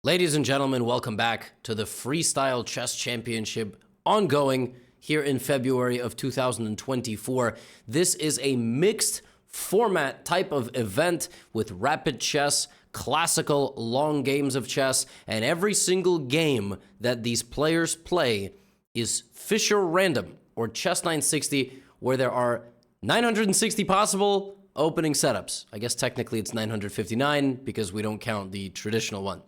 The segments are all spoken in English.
Ladies and gentlemen, welcome back to the Freestyle Chess Championship ongoing here in February of 2024. This is a mixed format type of event with rapid chess, classical long games of chess, and every single game that these players play is Fischer random or Chess 960, where there are 960 possible opening setups. I guess technically it's 959 because we don't count the traditional one.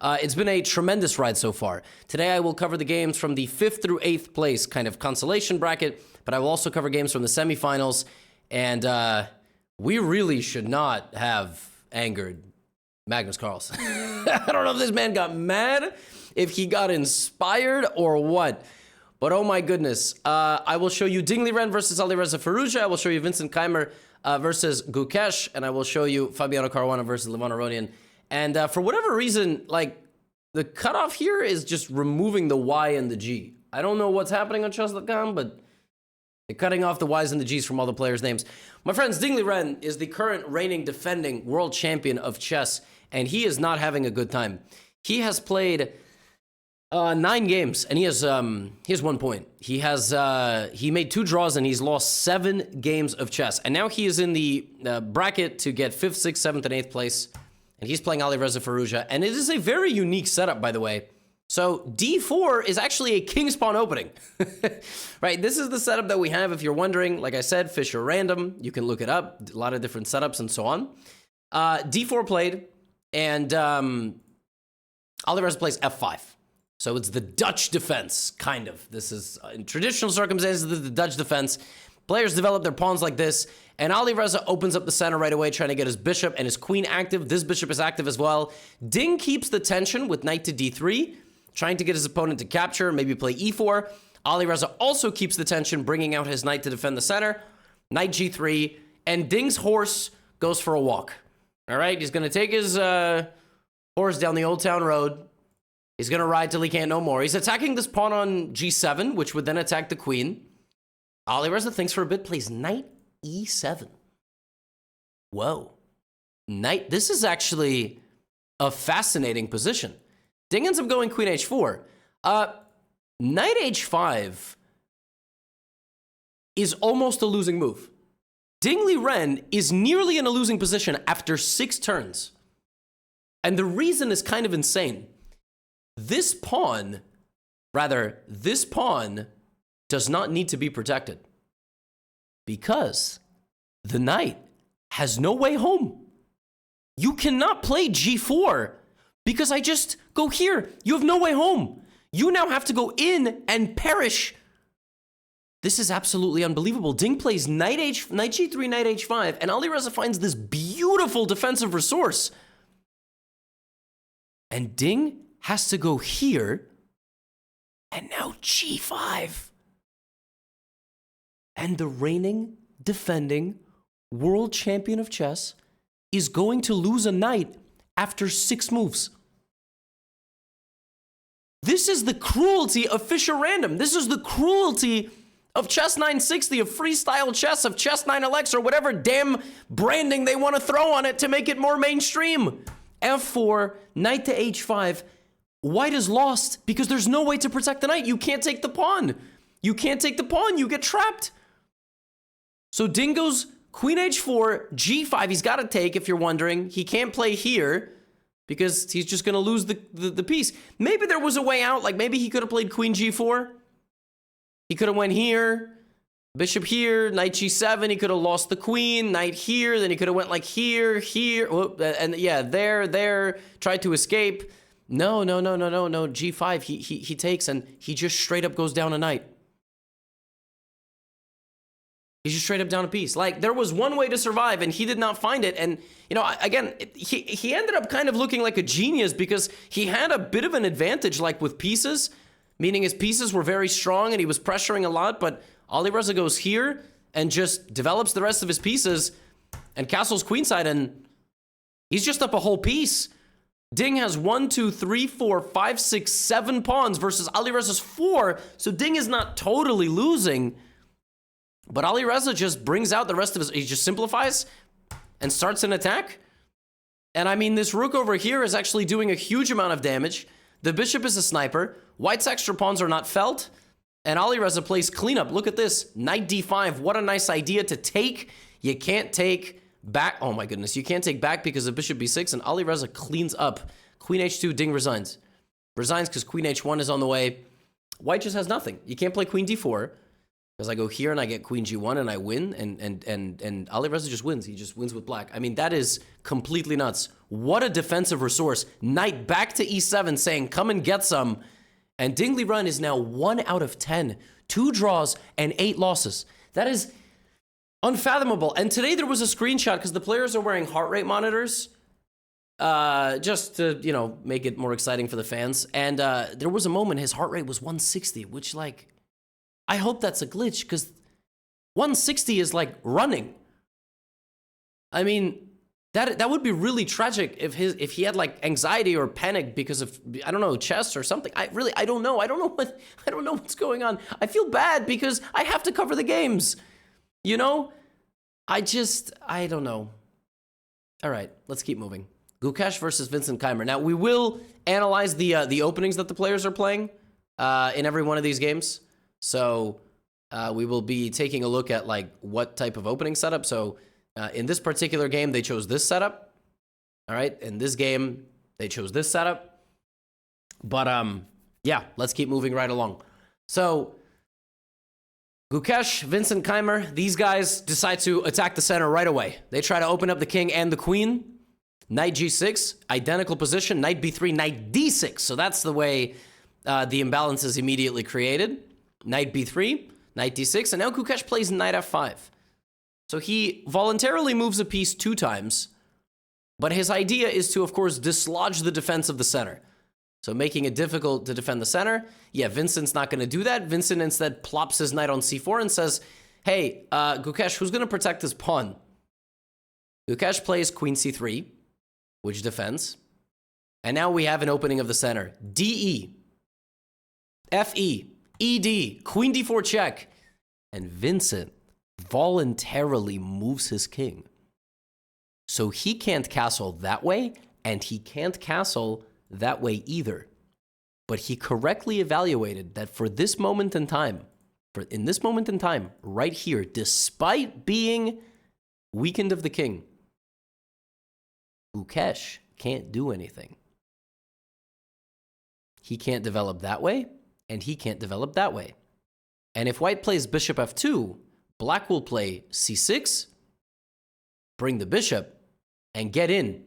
It's been a tremendous ride so far. Today I will cover the games from the 5th through 8th place kind of consolation bracket, but I will also cover games from the semifinals, and we really should not have angered Magnus Carlsen. I don't know if this man got mad, if he got inspired, or what. But oh my goodness. I will show you Ding Liren versus Alireza Firouzja. I will show you Vincent Keimer versus Gukesh, and I will show you Fabiano Caruana versus Levon Aronian. And for whatever reason, like, the cutoff here is just removing the Y and the G. I don't know what's happening on chess.com, but they're cutting off the Ys and the Gs from all the players' names. My friends, Ding Liren is the current reigning defending world champion of chess, and he is not having a good time. He has played 9 games, and he has 1 point. He made 2 draws, and he's lost 7 games of chess. And now he is in the bracket to get 5th, 6th, 7th, and 8th place. And he's playing Alireza Firouzja, and it is a very unique setup, by the way. So D4 is actually a king's pawn opening, right? This is the setup that we have. If you're wondering, like I said, Fischer random. You can look it up. A lot of different setups and so on. D4 played, and Alireza plays F5. So it's the Dutch defense, kind of. This is, in traditional circumstances, this is the Dutch defense. Players develop their pawns like this, and Alireza opens up the center right away, trying to get his bishop and his queen active. This bishop is active as well. Ding keeps the tension with knight to d3, trying to get his opponent to capture, maybe play e4. Alireza also keeps the tension, bringing out his knight to defend the center. Knight g3, and Ding's horse goes for a walk. All right, he's going to take his horse down the Old Town Road. He's going to ride till he can't no more. He's attacking this pawn on g7, which would then attack the queen. Alireza thinks for a bit, plays knight e7. Whoa. Knight, this is actually a fascinating position. Ding ends up going queen h4. Knight h5 is almost a losing move. Ding Liren is nearly in a losing position after 6 turns. And the reason is kind of insane. This pawn does not need to be protected because the knight has no way home. You cannot play g4 because I just go here. You have no way home. You now have to go in and perish. This is absolutely unbelievable. Ding plays knight g3, knight h5, and Alireza finds this beautiful defensive resource. And Ding has to go here, and now g5. And the reigning, defending world champion of chess is going to lose a knight after 6 moves. This is the cruelty of Fischer random. This is the cruelty of Chess 960, of freestyle chess, of Chess 9LX, or whatever damn branding they want to throw on it to make it more mainstream. F4, knight to h5. White is lost because there's no way to protect the knight. You can't take the pawn. You can't take the pawn. You get trapped. So Ding goes queen h4, g5. He's got to take, if you're wondering. He can't play here because he's just going to lose the piece. Maybe there was a way out. Like maybe he could have played queen g4. He could have went here, bishop here, knight g7. He could have lost the queen, knight here. Then he could have went like here, and yeah, there, tried to escape. No, g5. He takes, and he just straight up goes down a knight. He's just straight up down a piece. Like, there was one way to survive, and he did not find it. And, you know, again, he ended up kind of looking like a genius because he had a bit of an advantage, like, with pieces, meaning his pieces were very strong, and he was pressuring a lot, but Alireza goes here and just develops the rest of his pieces and castles queenside, and he's just up a whole piece. Ding has 1, 2, 3, 4, 5, 6, 7 pawns versus Alireza's 4, so Ding is not totally losing. But Alireza just brings out the rest of his, he just simplifies and starts an attack. And I mean, this rook over here is actually doing a huge amount of damage. The bishop is a sniper. White's extra pawns are not felt. And Alireza plays cleanup. Look at this. Knight d5. What a nice idea to take. You can't take back. Oh my goodness. You can't take back because of bishop b6. And Alireza cleans up. Queen h2. Ding resigns. Resigns because queen h1 is on the way. White just has nothing. You can't play queen d4. Because I go here and I get queen g1 and I win. And Alireza just wins. He just wins with black. I mean, that is completely nuts. What a defensive resource. Knight back to e7 saying, come and get some. And Dingley Run is now 1 out of 10. 2 draws and 8 losses. That is unfathomable. And today there was a screenshot because the players are wearing heart rate monitors. Just to, you know, make it more exciting for the fans. And there was a moment his heart rate was 160, which, like, I hope that's a glitch because 160 is like running. I mean, that would be really tragic if he had like anxiety or panic because of, I don't know, chess or something. I don't know. I don't know what's going on. I feel bad because I have to cover the games. You know? I don't know. All right, let's keep moving. Gukesh versus Vincent Keimer. Now, we will analyze the openings that the players are playing in every one of these games. So we will be taking a look at like what type of opening setup. So in this particular game, they chose this setup. All right. In this game, they chose this setup. But yeah, let's keep moving right along. So Gukesh, Vincent Keimer, these guys decide to attack the center right away. They try to open up the king and the queen. Knight g6, identical position. Knight b3, knight d6. So that's the way the imbalance is immediately created. Knight b3, knight d6, and now Gukesh plays knight f5. So he voluntarily moves a piece 2 times, but his idea is to, of course, dislodge the defense of the center. So making it difficult to defend the center. Yeah, Vincent's not going to do that. Vincent instead plops his knight on c4 and says, hey, Gukesh, who's going to protect this pawn? Gukesh plays queen c3, which defends. And now we have an opening of the center. DE, FE, ED, queen d4 check. And Vincent voluntarily moves his king. So he can't castle that way, and he can't castle that way either. But he correctly evaluated that for this moment in time, right here, despite being weakened of the king, Gukesh can't do anything. He can't develop that way, and he can't develop that way. And if white plays bishop f2, black will play c6, bring the bishop, and get in.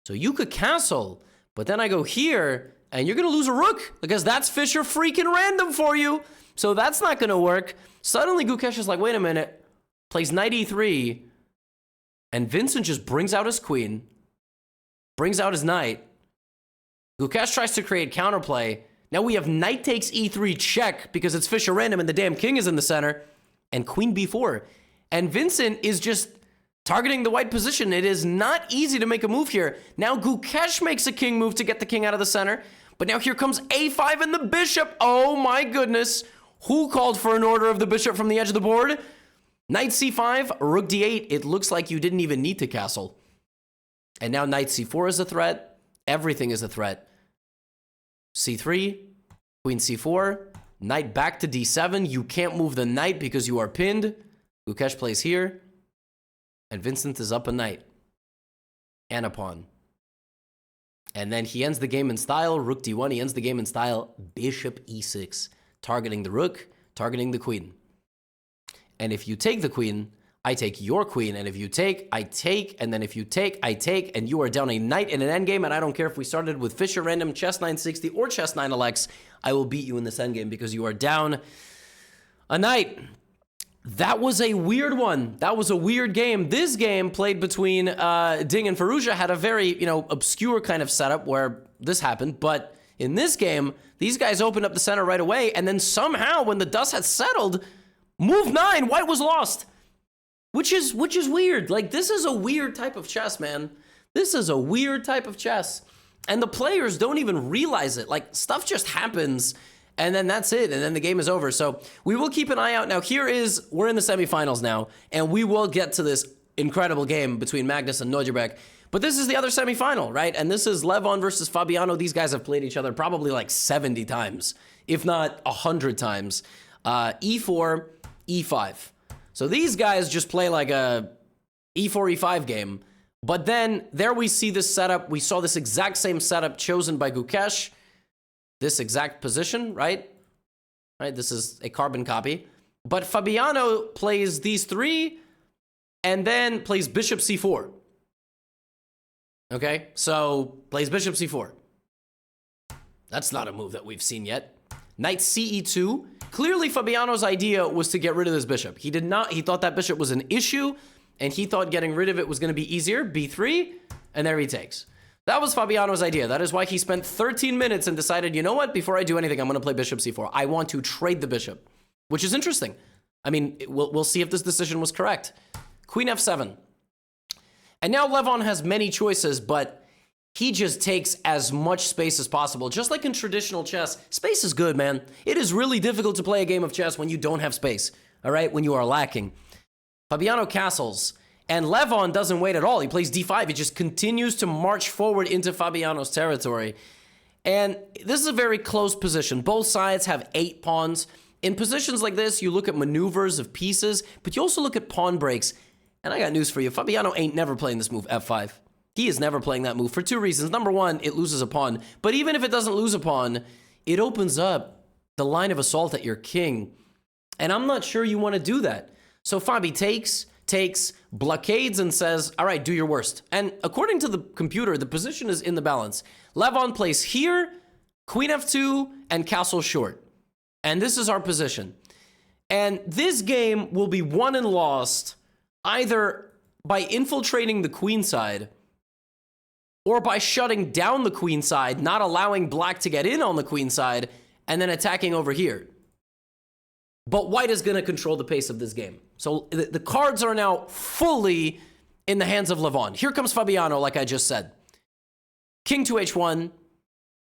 So you could castle, but then I go here, and you're going to lose a rook, because that's Fisher freaking random for you. So that's not going to work. Suddenly Gukesh is like, wait a minute, plays knight e3, and Vincent just brings out his queen, brings out his knight. Gukesh tries to create counterplay. Now we have knight takes e3 check because it's Fisher random and the damn king is in the center. And queen b4. And Vincent is just targeting the white position. It is not easy to make a move here. Now Gukesh makes a king move to get the king out of the center. But now here comes a5 and the bishop. Oh my goodness. Who called for an order of the bishop from the edge of the board? Knight c5, rook d8. It looks like you didn't even need to castle. And now knight c4 is a threat. Everything is a threat. c3, queen c4, knight back to d7. You can't move the knight because you are pinned. Gukesh plays here. And Vincent is up a knight. And a pawn. And then he ends the game in style. Rook d1. He ends the game in style. Bishop e6. Targeting the rook. Targeting the queen. And if you take the queen, I take your queen. And if you take, I take. And then if you take, I take. And you are down a knight in an endgame. And I don't care if we started with Fisher Random, Chess 960, or Chess 9LX. I will beat you in this endgame because you are down a knight. That was a weird one. That was a weird game. This game played between Ding and Firouzja had a very, obscure kind of setup where this happened. But in this game, these guys opened up the center right away. And then somehow, when the dust had settled, move 9, white was lost. Which is weird. Like, this is a weird type of chess, man. This is a weird type of chess. And the players don't even realize it. Like, stuff just happens, and then that's it, and then the game is over. So we will keep an eye out. Now, we're in the semifinals now, and we will get to this incredible game between Magnus and Neugebrecht. But this is the other semifinal, right? And this is Levon versus Fabiano. These guys have played each other probably like 70 times, if not 100 times. E4, E5. So these guys just play like a E4, E5 game. But then there we see this setup. We saw this exact same setup chosen by Gukesh. This exact position, right? Right, this is a carbon copy. But Fabiano plays these three and then plays bishop c4. Okay, so plays bishop c4. That's not a move that we've seen yet. Knight ce2. Clearly Fabiano's idea was to get rid of this bishop. He did not, he thought that bishop was an issue, and he thought getting rid of it was going to be easier. b3, and there he takes. That was Fabiano's idea. That is why he spent 13 minutes and decided, you know what, before I do anything, I'm going to play bishop c4. I want to trade the bishop, which is interesting. I mean, we'll see if this decision was correct. Queen f7. And now Levon has many choices, but he just takes as much space as possible. Just like in traditional chess, space is good, man. It is really difficult to play a game of chess when you don't have space, all right, when you are lacking. Fabiano castles, and Levon doesn't wait at all. He plays d5. He just continues to march forward into Fabiano's territory. And this is a very close position. Both sides have 8 pawns. In positions like this, you look at maneuvers of pieces, but you also look at pawn breaks. And I got news for you. Fabiano ain't never playing this move, f5. He is never playing that move for 2 reasons. Number one, it loses a pawn. But even if it doesn't lose a pawn, it opens up the line of assault at your king. And I'm not sure you want to do that. So Fabi takes, blockades, and says, all right, do your worst. And according to the computer, the position is in the balance. Levon plays here, queen f2, and castle short. And this is our position. And this game will be won and lost either by infiltrating the queen side or by shutting down the queen side, not allowing black to get in on the queen side, and then attacking over here. But white is going to control the pace of this game. So the cards are now fully in the hands of Levon. Here comes Fabiano, like I just said. King to h1,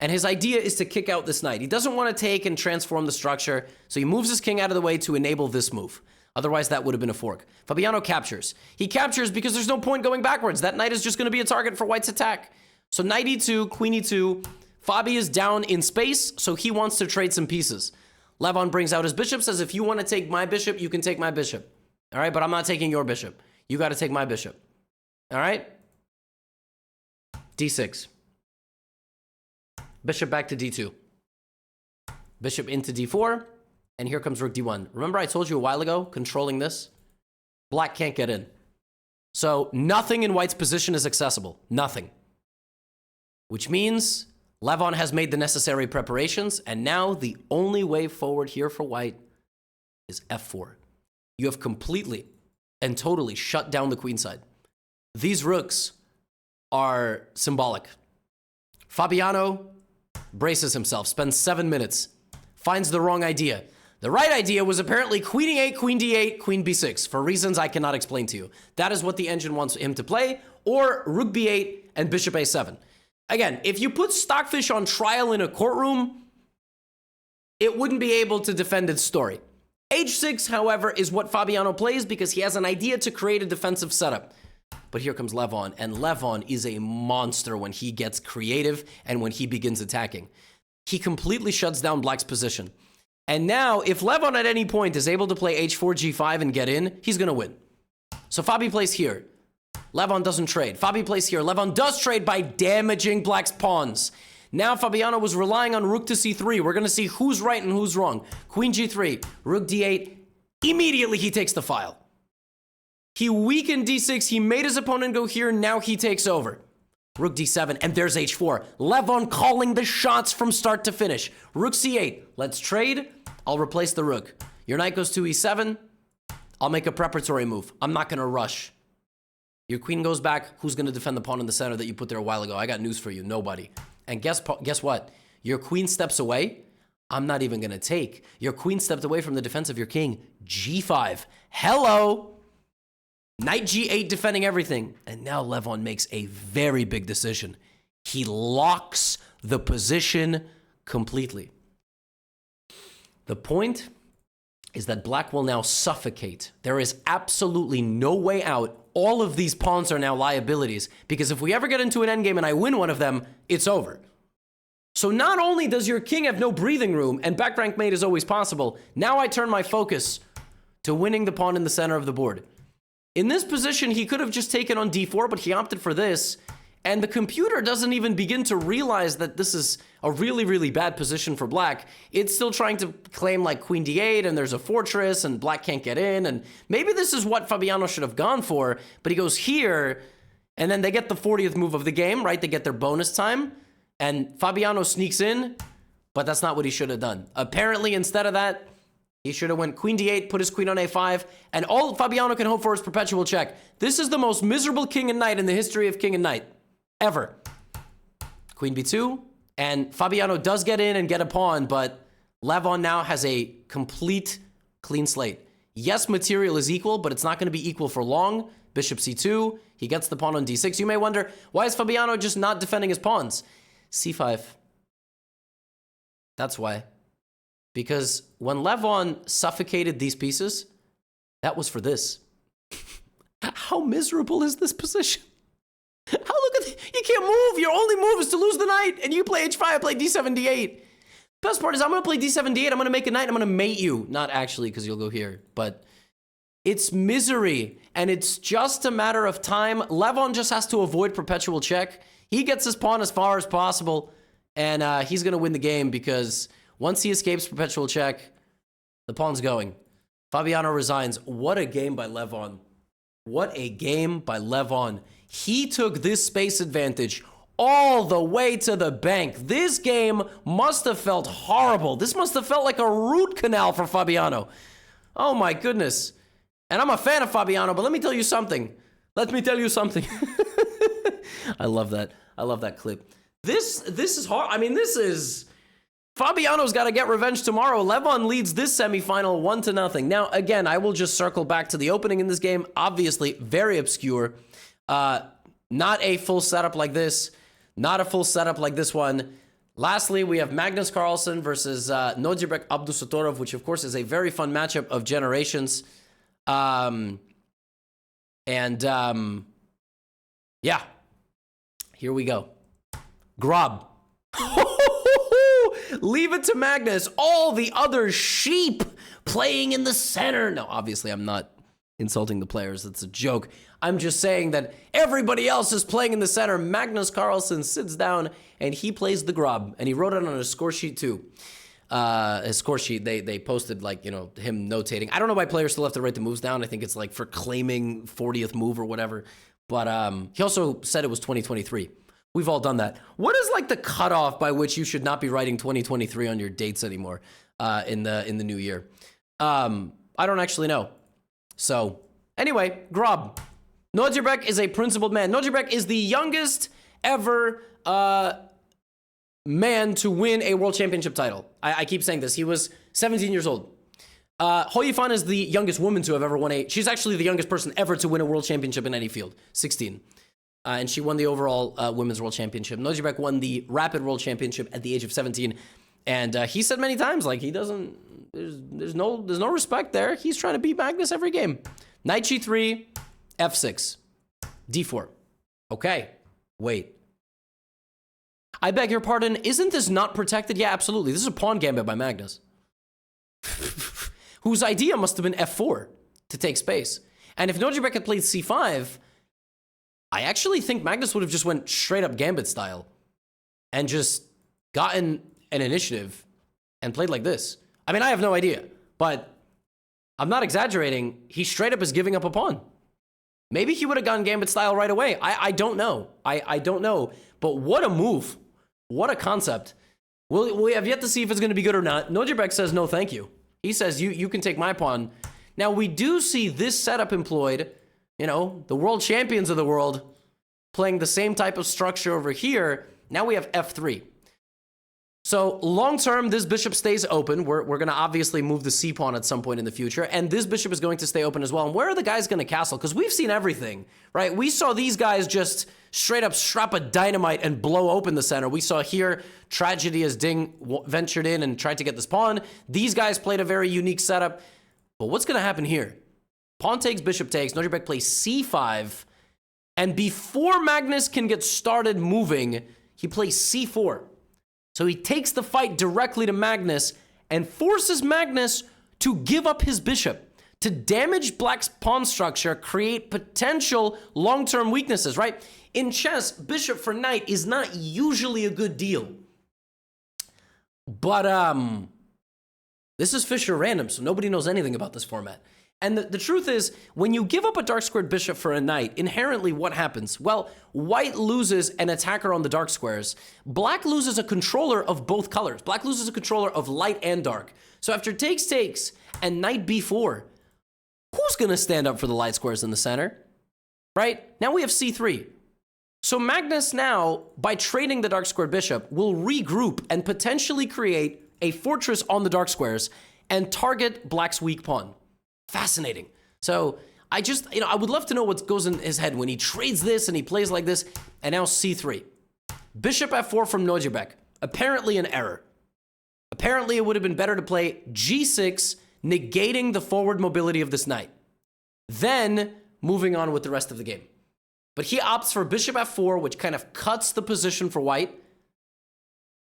and his idea is to kick out this knight. He doesn't want to take and transform the structure, so he moves his king out of the way to enable this move. Otherwise, that would have been a fork. Fabiano captures. He captures because there's no point going backwards. That knight is just going to be a target for white's attack. So knight e2, queen e2. Fabi is down in space, so he wants to trade some pieces. Levon brings out his bishop, says, if you want to take my bishop, you can take my bishop. All right, but I'm not taking your bishop. You got to take my bishop. All right? d6. Bishop back to d2. Bishop into d4. And here comes rook d1. Remember I told you a while ago, controlling this? Black can't get in. So nothing in white's position is accessible. Nothing. Which means Levon has made the necessary preparations, and now the only way forward here for white is f4. You have completely and totally shut down the queen side. These rooks are symbolic. Fabiano braces himself, spends 7 minutes, finds the wrong idea. The right idea was apparently queen e8, queen d8, queen b6, for reasons I cannot explain to you. That is what the engine wants him to play, or rook b8 and bishop a7. Again, if you put Stockfish on trial in a courtroom, it wouldn't be able to defend its story. h6, however, is what Fabiano plays because he has an idea to create a defensive setup. But here comes Levon, and Levon is a monster when he gets creative and when he begins attacking. He completely shuts down black's position. And now, if Levon at any point is able to play h4, g5 and get in, he's going to win. So Fabi plays here. Levon doesn't trade. Fabi plays here. Levon does trade by damaging black's pawns. Now Fabiano was relying on rook to c3. We're going to see who's right and who's wrong. Queen g3, rook d8. Immediately he takes the file. He weakened d6. He made his opponent go here. Now he takes over. Rook d7, and there's h4. Levon calling the shots from start to finish. Rook c8. Let's trade. I'll replace the rook. Your knight goes to e7. I'll make a preparatory move. I'm not going to rush. Your queen goes back. Who's going to defend the pawn in the center that you put there a while ago? I got news for you. Nobody. And guess what? Your queen steps away. I'm not even going to take. Your queen stepped away from the defense of your king. g5. Hello. Knight g8 defending everything. And now Levon makes a very big decision. He locks the position completely. The point is that black will now suffocate. There is absolutely no way out. All of these pawns are now liabilities, because if we ever get into an endgame and I win one of them, it's over. So not only does your king have no breathing room, and back rank mate is always possible, now I turn my focus to winning the pawn in the center of the board. In this position, he could have just taken on d4, but he opted for this, and the computer doesn't even begin to realize that this is a really, really bad position for black. It's still trying to claim like queen d8, and there's a fortress, and black can't get in, and maybe this is what Fabiano should have gone for, but he goes here, and then they get the 40th move of the game, right? They get their bonus time, and Fabiano sneaks in, but that's not what he should have done. Apparently, instead of that, he should have went queen d8, put his queen on a5, and all Fabiano can hope for is perpetual check. This is the most miserable king and knight in the history of king and knight, ever. Queen b2, and Fabiano does get in and get a pawn, but Levon now has a complete clean slate. Yes, material is equal, but it's not going to be equal for long. Bishop c2, he gets the pawn on d6. You may wonder, why is Fabiano just not defending his pawns? c5. That's why. Because when Levon suffocated these pieces, that was for this. How miserable is this position? How look at you can't move. Your only move is to lose the knight, and you play h5, I play d7, d8. Best part is I'm gonna play d7, d8. I'm gonna make a knight. I'm gonna mate you. Not actually, because you'll go here, but it's misery, and it's just a matter of time. Levon just has to avoid perpetual check. He gets his pawn as far as possible, and he's gonna win the game because once he escapes perpetual check, the pawn's going. Fabiano resigns. What a game by Levon. What a game by Levon. He took this space advantage all the way to the bank. This game must have felt horrible. This must have felt like a root canal for Fabiano. Oh my goodness. And I'm a fan of Fabiano, but let me tell you something. Let me tell you something. I love that. I love that clip. This is hard. I mean, this is... Fabiano's got to get revenge tomorrow. Levon leads this semifinal 1-0. Now, again, I will just circle back to the opening in this game. Obviously, very obscure. Not a full setup like this. Not a full setup like this one. Lastly, we have Magnus Carlsen versus Nodirbek Abdusatorov, which, of course, is a very fun matchup of generations. Yeah. Here we go. Grob. Leave it to Magnus. All the other sheep playing in the center. No, obviously I'm not insulting the players. It's a joke. I'm just saying that everybody else is playing in the center. Magnus Carlsen sits down and he plays the Grob. And he wrote it on his score sheet too. His score sheet, they posted like, you know, him notating. I don't know why players still have to write the moves down. I think it's like for claiming 40th move or whatever. But he also said it was 2023. We've all done that. What is like the cutoff by which you should not be writing 2023 on your dates anymore in the new year? I don't actually know. So anyway, Grob. Nodirbek is a principled man. Nodirbek is the youngest ever man to win a world championship title. I keep saying this. He was 17 years old. Hoyifan is the youngest woman to have ever won she's actually the youngest person ever to win a world championship in any field, 16. And she won the overall women's world championship. Nodirbek won the rapid world championship at the age of 17. And he said many times, like, he doesn't, there's no respect there. He's trying to beat Magnus every game. Knight g3, f6, d4. Okay, wait. I beg your pardon, isn't this not protected? Yeah, absolutely. This is a pawn gambit by Magnus. Whose idea must have been f4 to take space. And if Nodirbek had played c5, I actually think Magnus would have just went straight up gambit style and just gotten an initiative and played like this. I mean, I have no idea, but I'm not exaggerating. He straight up is giving up a pawn. Maybe he would have gone gambit style right away. I don't know. I don't know, but what a move. What a concept. We have yet to see if it's going to be good or not. Nodirbek says, no, thank you. He says, you can take my pawn. Now, we do see this setup employed. You know, the world champions of the world playing the same type of structure over here. Now we have f3. So long-term, this bishop stays open. We're going to obviously move the c-pawn at some point in the future. And this bishop is going to stay open as well. And where are the guys going to castle? Because we've seen everything, right? We saw these guys just straight up strap a dynamite and blow open the center. We saw here tragedy as Ding ventured in and tried to get this pawn. These guys played a very unique setup. But what's going to happen here? Pawn takes, bishop takes, Nordjebek plays c5, and before Magnus can get started moving, he plays c4. So he takes the fight directly to Magnus and forces Magnus to give up his bishop, to damage Black's pawn structure, create potential long-term weaknesses, right? In chess, bishop for knight is not usually a good deal. But this is Fischer random, so nobody knows anything about this format. And the truth is, when you give up a dark squared bishop for a knight, inherently what happens? Well, white loses an attacker on the dark squares. Black loses a controller of both colors. Black loses a controller of light and dark. So after takes and knight b4, who's going to stand up for the light squares in the center? Right? Now we have c3. So Magnus now, by trading the dark squared bishop, will regroup and potentially create a fortress on the dark squares and target Black's weak pawn. Fascinating. So I just, I would love to know what goes in his head when he trades this and he plays like this. And now c3. Bishop f4 from Nordjebek. Apparently an error. Apparently it would have been better to play g6, negating the forward mobility of this knight. Then moving on with the rest of the game. But he opts for bishop f4, which kind of cuts the position for white.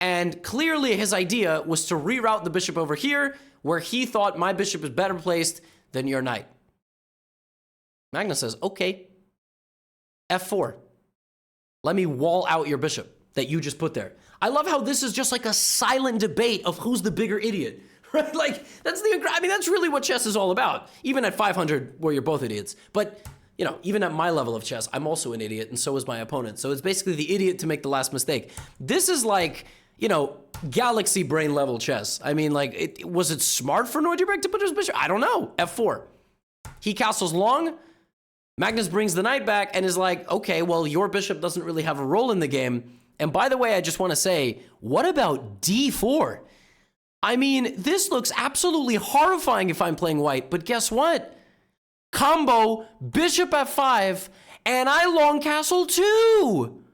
And clearly his idea was to reroute the bishop over here, where he thought my bishop is better placed than your knight. Magnus says, okay, f4. Let me wall out your bishop that you just put there. I love how this is just like a silent debate of who's the bigger idiot, right? Like, that's really what chess is all about. Even at 500, where you're both idiots. But, even at my level of chess, I'm also an idiot, and so is my opponent. So it's basically the idiot to make the last mistake. This is like, galaxy brain level chess. I mean, like, was it smart for Nordjebek to put his bishop? I don't know. f4. He castles long. Magnus brings the knight back and is like, okay, well, your bishop doesn't really have a role in the game. And by the way, I just want to say, what about d4? I mean, this looks absolutely horrifying if I'm playing white, but guess what? Combo, bishop f5, and I long castle too.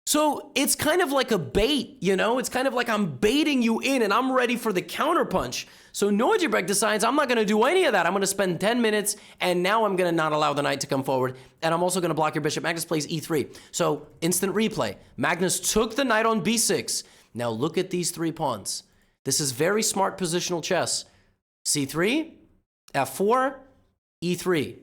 So it's kind of like a bait, It's kind of like I'm baiting you in and I'm ready for the counterpunch. So Nordjebek decides I'm not going to do any of that. I'm going to spend 10 minutes and now I'm going to not allow the knight to come forward. And I'm also going to block your bishop. Magnus plays e3. So instant replay. Magnus took the knight on b6. Now look at these three pawns. This is very smart positional chess. c3, f4, e3.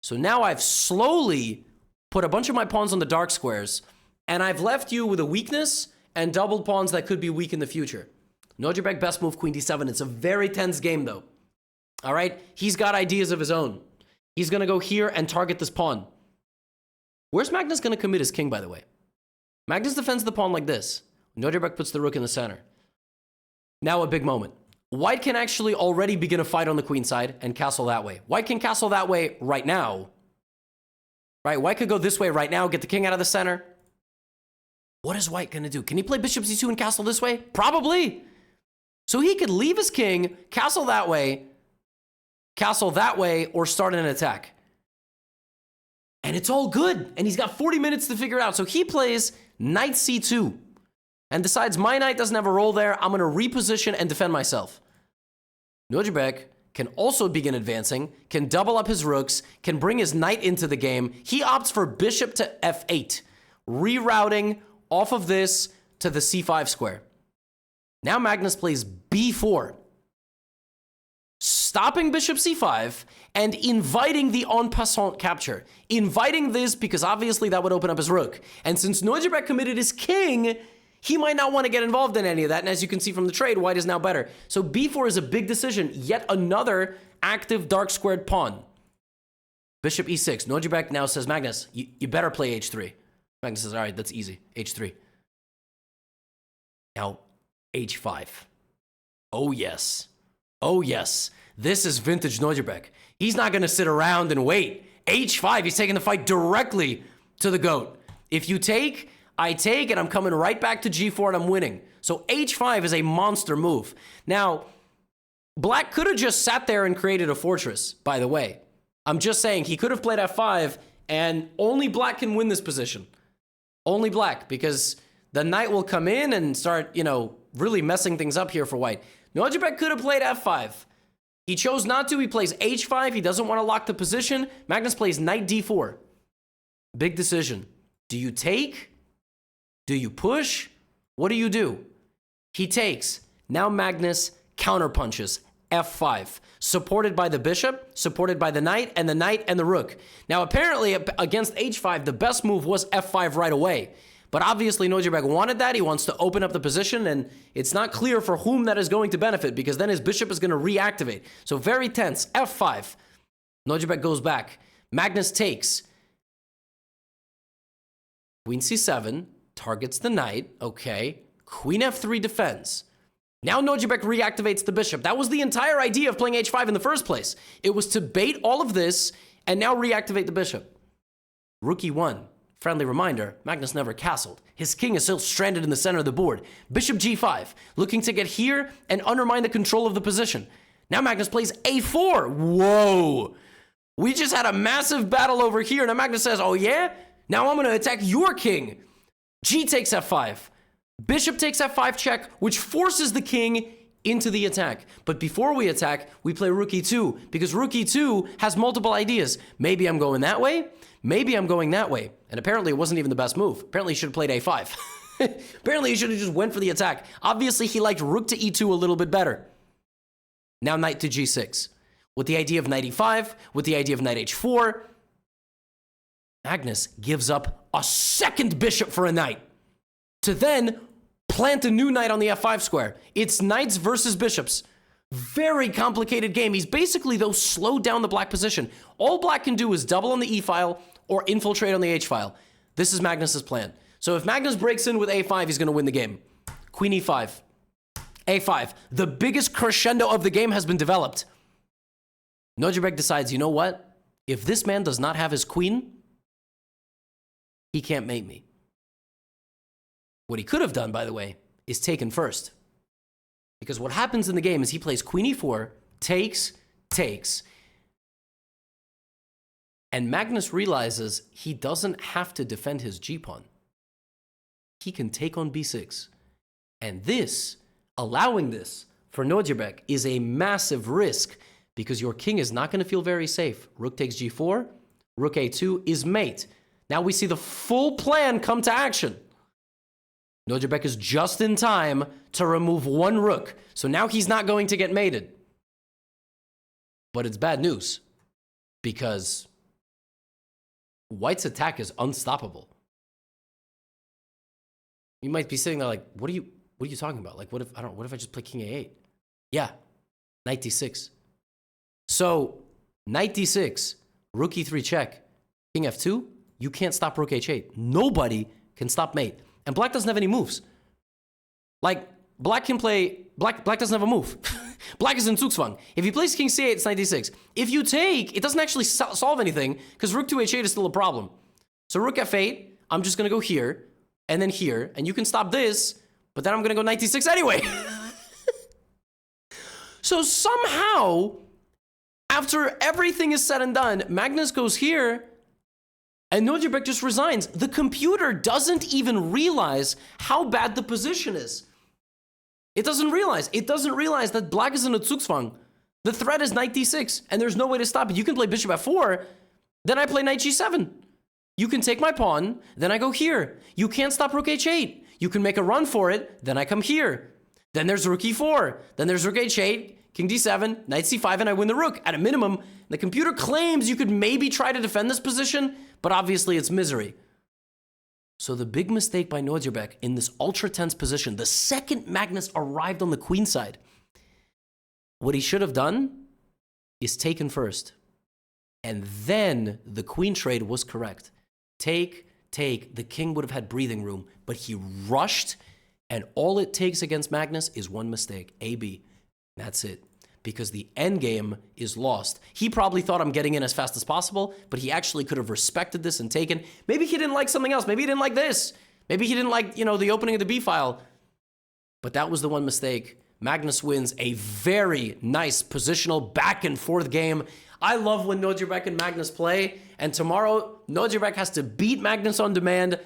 So now I've slowly put a bunch of my pawns on the dark squares. And I've left you with a weakness and doubled pawns that could be weak in the future. Nordjebek best move, queen d7. It's a very tense game, though. All right? He's got ideas of his own. He's going to go here and target this pawn. Where's Magnus going to commit his king, by the way? Magnus defends the pawn like this. Nordjebek puts the rook in the center. Now a big moment. White can actually already begin a fight on the queen side and castle that way. White can castle that way right now. Right? White could go this way right now, get the king out of the center. What is white going to do? Can he play bishop c2 and castle this way? Probably. So he could leave his king, castle that way, or start an attack. And it's all good. And he's got 40 minutes to figure it out. So he plays knight c2 and decides my knight doesn't have a role there. I'm going to reposition and defend myself. Nordjebek can also begin advancing, can double up his rooks, can bring his knight into the game. He opts for bishop to f8, rerouting off of this to the c5 square. Now Magnus plays b4, stopping bishop c5 and inviting the en passant capture. Inviting this because obviously that would open up his rook. And since Nordjebek committed his king, he might not want to get involved in any of that. And as you can see from the trade, white is now better. So b4 is a big decision. Yet another active dark squared pawn. Bishop e6. Nordjebek now says, Magnus, you better play h3. Magnus says, all right, that's easy. h3. Now, h5. Oh, yes. Oh, yes. This is vintage Nordjebek. He's not going to sit around and wait. h5, he's taking the fight directly to the goat. If you take, I take, and I'm coming right back to g4 and I'm winning. So h5 is a monster move. Now, Black could have just sat there and created a fortress, by the way. I'm just saying he could have played f5 and only Black can win this position. Only Black, because the knight will come in and start, really messing things up here for white. Nordjebek could have played f5. He chose not to. He plays h5. He doesn't want to lock the position. Magnus plays knight d4. Big decision. Do you take? Do you push? What do you do? He takes. Now Magnus counterpunches. f5. Supported by the bishop, supported by the knight and the rook. Now, apparently, against h5, the best move was f5 right away. But obviously, Nordjubek wanted that. He wants to open up the position, and it's not clear for whom that is going to benefit, because then his bishop is going to reactivate. So very tense. f5. Nordjubek goes back. Magnus takes. Queen c7. Targets the knight. Okay. Queen f3 defends. Now Nordjubek reactivates the bishop. That was the entire idea of playing h5 in the first place. It was to bait all of this and now reactivate the bishop. Rook e1. Friendly reminder, Magnus never castled. His king is still stranded in the center of the board. Bishop g5, looking to get here and undermine the control of the position. Now Magnus plays a4. Whoa. We just had a massive battle over here. Now Magnus says, oh yeah? Now I'm going to attack your king. G takes f5. Bishop takes f5 check, which forces the king into the attack. But before we attack, we play rook e2, because rook e2 has multiple ideas. Maybe I'm going that way. Maybe I'm going that way. And apparently it wasn't even the best move. Apparently he should have played a5. Apparently he should have just went for the attack. Obviously he liked rook to e2 a little bit better. Now knight to g6. With the idea of knight e5, with the idea of knight h4, Magnus gives up a second bishop for a knight to then plant a new knight on the f5 square. It's knights versus bishops. Very complicated game. He's basically, though, slowed down the black position. All black can do is double on the e file or infiltrate on the h file. This is Magnus's plan. So if Magnus breaks in with a5, he's going to win the game. Queen e5. a5. The biggest crescendo of the game has been developed. Nordjubek decides, you know what? If this man does not have his queen, he can't mate me. What he could have done, by the way, is taken first. Because what happens in the game is he plays queen e4, takes, and Magnus realizes he doesn't have to defend his g-pawn. He can take on b6. And this, allowing this for Nordjubek, is a massive risk, because your king is not going to feel very safe. Rook takes g4, rook a2 is mate. Now we see the full plan come to action. Nordjubek is just in time to remove one rook. So now he's not going to get mated. But it's bad news, because White's attack is unstoppable. You might be sitting there like, what are you talking about? Like, what if I just play king a8? Yeah, knight d6. So knight d6, rook e3 check, king f2, you can't stop rook h8. Nobody can stop mate. And black doesn't have any moves. Like, black can play... Black doesn't have a move. Black is in Zugzwang. If he plays king c8, it's knight d6. If you take, it doesn't actually solve anything, because rook to h8 is still a problem. So rook f8, I'm just going to go here, and then here, and you can stop this, but then I'm going to go knight d6 anyway. So somehow, after everything is said and done, Magnus goes here, and Nordjubek just resigns. The computer doesn't even realize how bad the position is. It doesn't realize. It doesn't realize that black is in a Zugzwang. The threat is knight d6, and there's no way to stop it. You can play bishop f4, then I play knight g7. You can take my pawn, then I go here. You can't stop rook h8. You can make a run for it, then I come here. Then there's rook e4. Then there's rook h8, king d7, knight c5, and I win the rook. At a minimum, the computer claims you could maybe try to defend this position, but obviously it's misery. So the big mistake by Nordjubek in this ultra-tense position, the second Magnus arrived on the queen side, what he should have done is taken first. And then the queen trade was correct. Take, the king would have had breathing room, but he rushed, and all it takes against Magnus is one mistake, AB. That's it. Because the endgame is lost. He probably thought I'm getting in as fast as possible, but he actually could have respected this and taken. Maybe he didn't like something else. Maybe he didn't like this. Maybe he didn't like, the opening of the B file. But that was the one mistake. Magnus wins a very nice positional back and forth game. I love when Nordjubek and Magnus play. And tomorrow, Nordjubek has to beat Magnus on demand.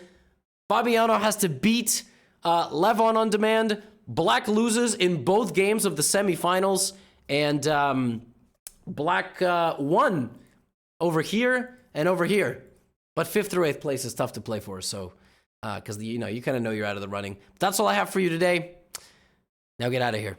Fabiano has to beat Levon on demand. Black loses in both games of the semifinals. And black won over here and over here. But 5th through 8th place is tough to play for, so because you kind of know you're out of the running. But that's all I have for you today. Now get out of here.